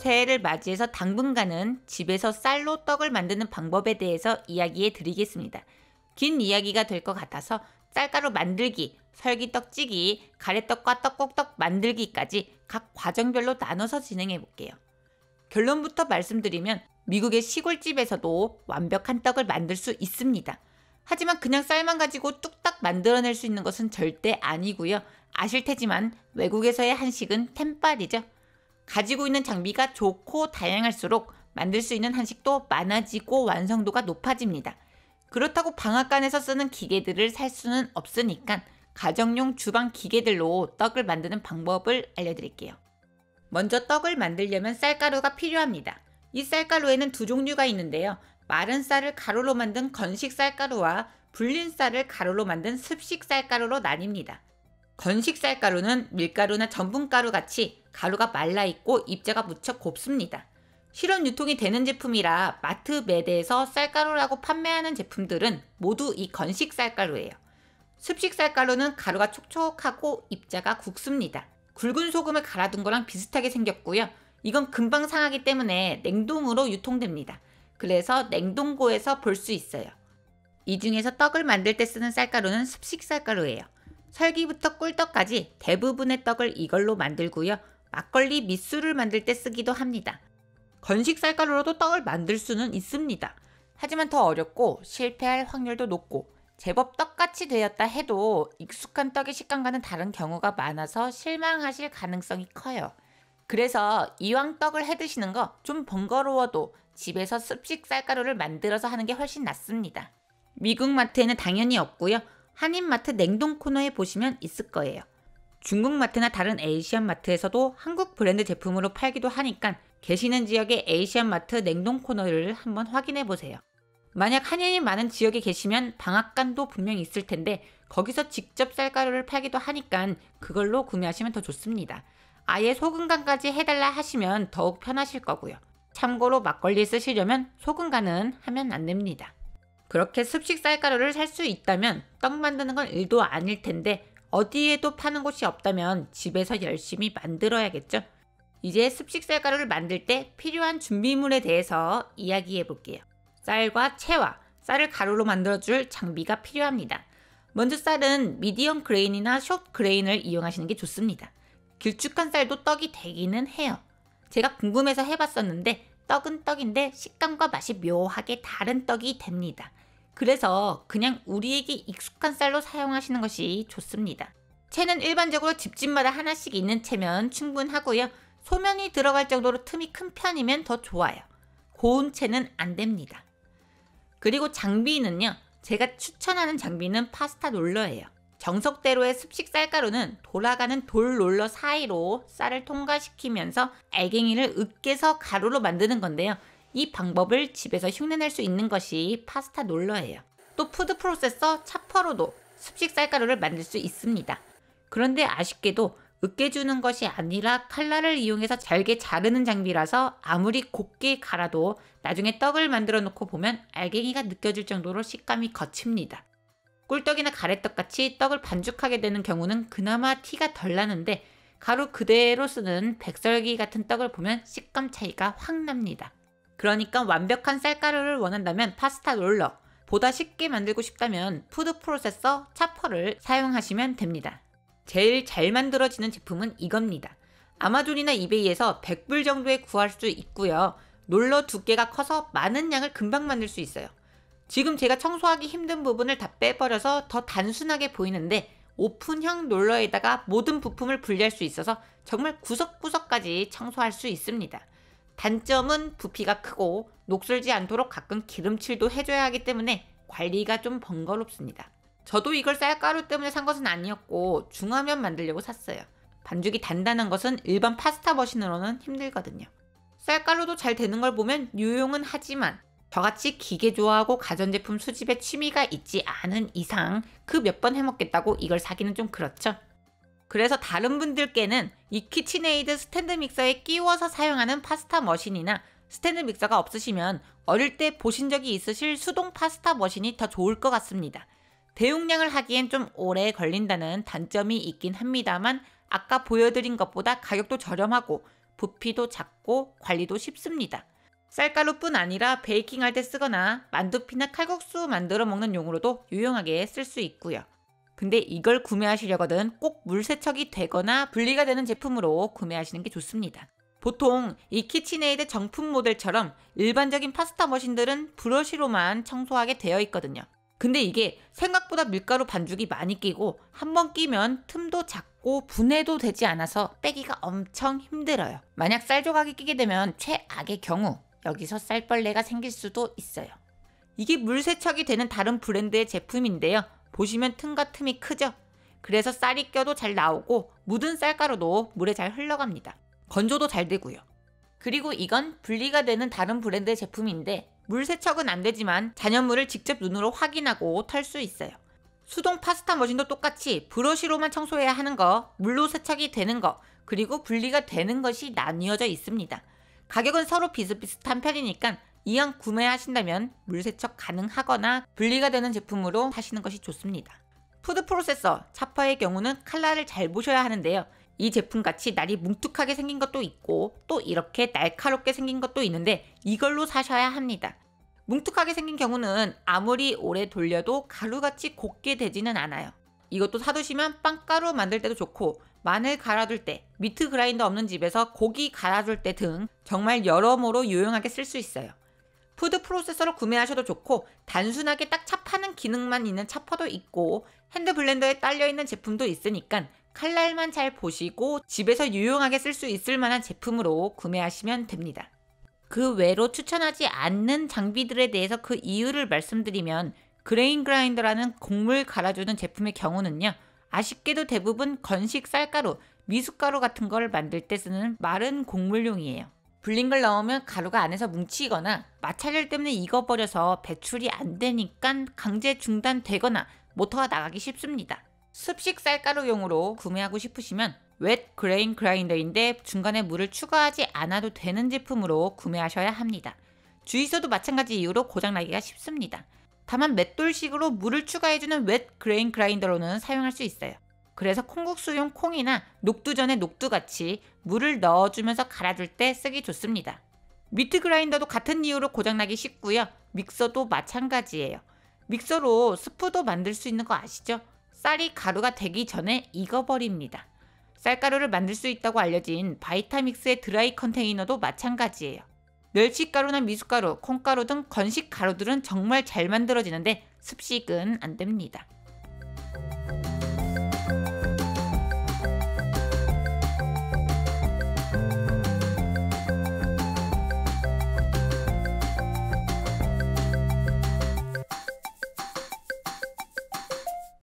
새해를 맞이해서 당분간은 집에서 쌀로 떡을 만드는 방법에 대해서 이야기해 드리겠습니다. 긴 이야기가 될 것 같아서 쌀가루 만들기, 설기떡 찌기, 가래떡과 떡국떡 만들기까지 각 과정별로 나눠서 진행해 볼게요. 결론부터 말씀드리면 미국의 시골집에서도 완벽한 떡을 만들 수 있습니다. 하지만 그냥 쌀만 가지고 뚝딱 만들어낼 수 있는 것은 절대 아니고요. 아실 테지만 외국에서의 한식은 템빨이죠. 가지고 있는 장비가 좋고 다양할수록 만들 수 있는 한식도 많아지고 완성도가 높아집니다. 그렇다고 방앗간에서 쓰는 기계들을 살 수는 없으니까 가정용 주방 기계들로 떡을 만드는 방법을 알려드릴게요. 먼저 떡을 만들려면 쌀가루가 필요합니다. 이 쌀가루에는 두 종류가 있는데요. 마른 쌀을 가루로 만든 건식 쌀가루와 불린 쌀을 가루로 만든 습식 쌀가루로 나뉩니다. 건식 쌀가루는 밀가루나 전분가루 같이 가루가 말라있고 입자가 무척 곱습니다. 실온 유통이 되는 제품이라 마트 매대에서 쌀가루라고 판매하는 제품들은 모두 이 건식 쌀가루예요. 습식 쌀가루는 가루가 촉촉하고 입자가 굵습니다. 굵은 소금을 갈아둔 거랑 비슷하게 생겼고요. 이건 금방 상하기 때문에 냉동으로 유통됩니다. 그래서 냉동고에서 볼 수 있어요. 이 중에서 떡을 만들 때 쓰는 쌀가루는 습식 쌀가루예요. 설기부터 꿀떡까지 대부분의 떡을 이걸로 만들고요. 막걸리 밑술을 만들 때 쓰기도 합니다. 건식 쌀가루로도 떡을 만들 수는 있습니다. 하지만 더 어렵고 실패할 확률도 높고 제법 떡같이 되었다 해도 익숙한 떡의 식감과는 다른 경우가 많아서 실망하실 가능성이 커요. 그래서 이왕 떡을 해 드시는 거 좀 번거로워도 집에서 습식 쌀가루를 만들어서 하는 게 훨씬 낫습니다. 미국 마트에는 당연히 없고요. 한인마트 냉동 코너에 보시면 있을 거예요. 중국 마트나 다른 에이시안 마트에서도 한국 브랜드 제품으로 팔기도 하니까 계시는 지역의 에이시안 마트 냉동 코너를 한번 확인해 보세요. 만약 한인이 많은 지역에 계시면 방앗간도 분명히 있을 텐데 거기서 직접 쌀가루를 팔기도 하니까 그걸로 구매하시면 더 좋습니다. 아예 소금간까지 해달라 하시면 더욱 편하실 거고요. 참고로 막걸리 쓰시려면 소금간은 하면 안 됩니다. 그렇게 습식 쌀가루를 살 수 있다면 떡 만드는 건 일도 아닐 텐데 어디에도 파는 곳이 없다면 집에서 열심히 만들어야겠죠. 이제 습식 쌀가루를 만들 때 필요한 준비물에 대해서 이야기해 볼게요. 쌀과 채와 쌀을 가루로 만들어줄 장비가 필요합니다. 먼저 쌀은 미디엄 그레인이나 숏 그레인을 이용하시는 게 좋습니다. 길쭉한 쌀도 떡이 되기는 해요. 제가 궁금해서 해봤었는데 떡은 떡인데 식감과 맛이 묘하게 다른 떡이 됩니다. 그래서 그냥 우리에게 익숙한 쌀로 사용하시는 것이 좋습니다. 채는 일반적으로 집집마다 하나씩 있는 채면 충분하고요. 소면이 들어갈 정도로 틈이 큰 편이면 더 좋아요. 고운 채는 안 됩니다. 그리고 장비는요. 제가 추천하는 장비는 파스타 롤러예요. 정석대로의 습식 쌀가루는 돌아가는 돌 롤러 사이로 쌀을 통과시키면서 알갱이를 으깨서 가루로 만드는 건데요. 이 방법을 집에서 흉내낼 수 있는 것이 파스타 롤러예요. 또 푸드 프로세서 차퍼로도 습식 쌀가루를 만들 수 있습니다. 그런데 아쉽게도 으깨주는 것이 아니라 칼날을 이용해서 잘게 자르는 장비라서 아무리 곱게 갈아도 나중에 떡을 만들어 놓고 보면 알갱이가 느껴질 정도로 식감이 거칩니다. 꿀떡이나 가래떡 같이 떡을 반죽하게 되는 경우는 그나마 티가 덜 나는데 가루 그대로 쓰는 백설기 같은 떡을 보면 식감 차이가 확 납니다. 그러니까 완벽한 쌀가루를 원한다면 파스타 롤러, 보다 쉽게 만들고 싶다면 푸드 프로세서 차퍼를 사용하시면 됩니다. 제일 잘 만들어지는 제품은 이겁니다. 아마존이나 이베이에서 100불 정도에 구할 수 있고요. 롤러 두께가 커서 많은 양을 금방 만들 수 있어요. 지금 제가 청소하기 힘든 부분을 다 빼버려서 더 단순하게 보이는데 오픈형 롤러에다가 모든 부품을 분리할 수 있어서 정말 구석구석까지 청소할 수 있습니다. 단점은 부피가 크고 녹슬지 않도록 가끔 기름칠도 해줘야 하기 때문에 관리가 좀 번거롭습니다. 저도 이걸 쌀가루 때문에 산 것은 아니었고 중화면 만들려고 샀어요. 반죽이 단단한 것은 일반 파스타 머신으로는 힘들거든요. 쌀가루도 잘 되는 걸 보면 유용은 하지만 저같이 기계 좋아하고 가전제품 수집에 취미가 있지 않은 이상 그 몇 번 해먹겠다고 이걸 사기는 좀 그렇죠. 그래서 다른 분들께는 이 키친에이드 스탠드 믹서에 끼워서 사용하는 파스타 머신이나 스탠드 믹서가 없으시면 어릴 때 보신 적이 있으실 수동 파스타 머신이 더 좋을 것 같습니다. 대용량을 하기엔 좀 오래 걸린다는 단점이 있긴 합니다만 아까 보여드린 것보다 가격도 저렴하고 부피도 작고 관리도 쉽습니다. 쌀가루뿐 아니라 베이킹할 때 쓰거나 만두피나 칼국수 만들어 먹는 용으로도 유용하게 쓸 수 있고요. 근데 이걸 구매하시려거든 꼭 물세척이 되거나 분리가 되는 제품으로 구매하시는 게 좋습니다. 보통 이 키친에이드 정품 모델처럼 일반적인 파스타 머신들은 브러쉬로만 청소하게 되어 있거든요. 근데 이게 생각보다 밀가루 반죽이 많이 끼고 한번 끼면 틈도 작고 분해도 되지 않아서 빼기가 엄청 힘들어요. 만약 쌀 조각이 끼게 되면 최악의 경우 여기서 쌀벌레가 생길 수도 있어요. 이게 물세척이 되는 다른 브랜드의 제품인데요. 보시면 틈과 틈이 크죠? 그래서 쌀이 껴도 잘 나오고 묻은 쌀가루도 물에 잘 흘러갑니다. 건조도 잘 되고요. 그리고 이건 분리가 되는 다른 브랜드의 제품인데 물세척은 안 되지만 잔여물을 직접 눈으로 확인하고 털 수 있어요. 수동 파스타 머신도 똑같이 브러쉬로만 청소해야 하는 거, 물로 세척이 되는 거, 그리고 분리가 되는 것이 나뉘어져 있습니다. 가격은 서로 비슷비슷한 편이니까 이왕 구매하신다면 물세척 가능하거나 분리가 되는 제품으로 사시는 것이 좋습니다. 푸드 프로세서, 차퍼의 경우는 칼날을 잘 보셔야 하는데요. 이 제품같이 날이 뭉툭하게 생긴 것도 있고 또 이렇게 날카롭게 생긴 것도 있는데 이걸로 사셔야 합니다. 뭉툭하게 생긴 경우는 아무리 오래 돌려도 가루같이 곱게 되지는 않아요. 이것도 사두시면 빵가루 만들 때도 좋고 마늘 갈아둘 때, 미트 그라인더 없는 집에서 고기 갈아줄 때 등 정말 여러모로 유용하게 쓸 수 있어요. 푸드 프로세서로 구매하셔도 좋고 단순하게 딱 찹하는 기능만 있는 찹퍼도 있고 핸드 블렌더에 딸려있는 제품도 있으니까 칼날만 잘 보시고 집에서 유용하게 쓸 수 있을 만한 제품으로 구매하시면 됩니다. 그 외로 추천하지 않는 장비들에 대해서 그 이유를 말씀드리면 그레인 그라인더라는 곡물 갈아주는 제품의 경우는요. 아쉽게도 대부분 건식 쌀가루, 미숫가루 같은 걸 만들 때 쓰는 마른 곡물용이에요. 불린 걸 넣으면 가루가 안에서 뭉치거나 마찰열 때문에 익어버려서 배출이 안 되니까 강제 중단되거나 모터가 나가기 쉽습니다. 습식 쌀가루용으로 구매하고 싶으시면 웻 그레인 그라인더인데 중간에 물을 추가하지 않아도 되는 제품으로 구매하셔야 합니다. 주유소도 마찬가지 이유로 고장나기가 쉽습니다. 다만 맷돌식으로 물을 추가해주는 웻 그레인 그라인더로는 사용할 수 있어요. 그래서 콩국수용 콩이나 녹두전에 녹두같이 물을 넣어주면서 갈아줄 때 쓰기 좋습니다. 미트 그라인더도 같은 이유로 고장나기 쉽고요. 믹서도 마찬가지예요. 믹서로 스프도 만들 수 있는 거 아시죠? 쌀이 가루가 되기 전에 익어버립니다. 쌀가루를 만들 수 있다고 알려진 바이타믹스의 드라이 컨테이너도 마찬가지예요. 멸치가루나 미숫가루, 콩가루 등 건식 가루들은 정말 잘 만들어지는데 습식은 안 됩니다.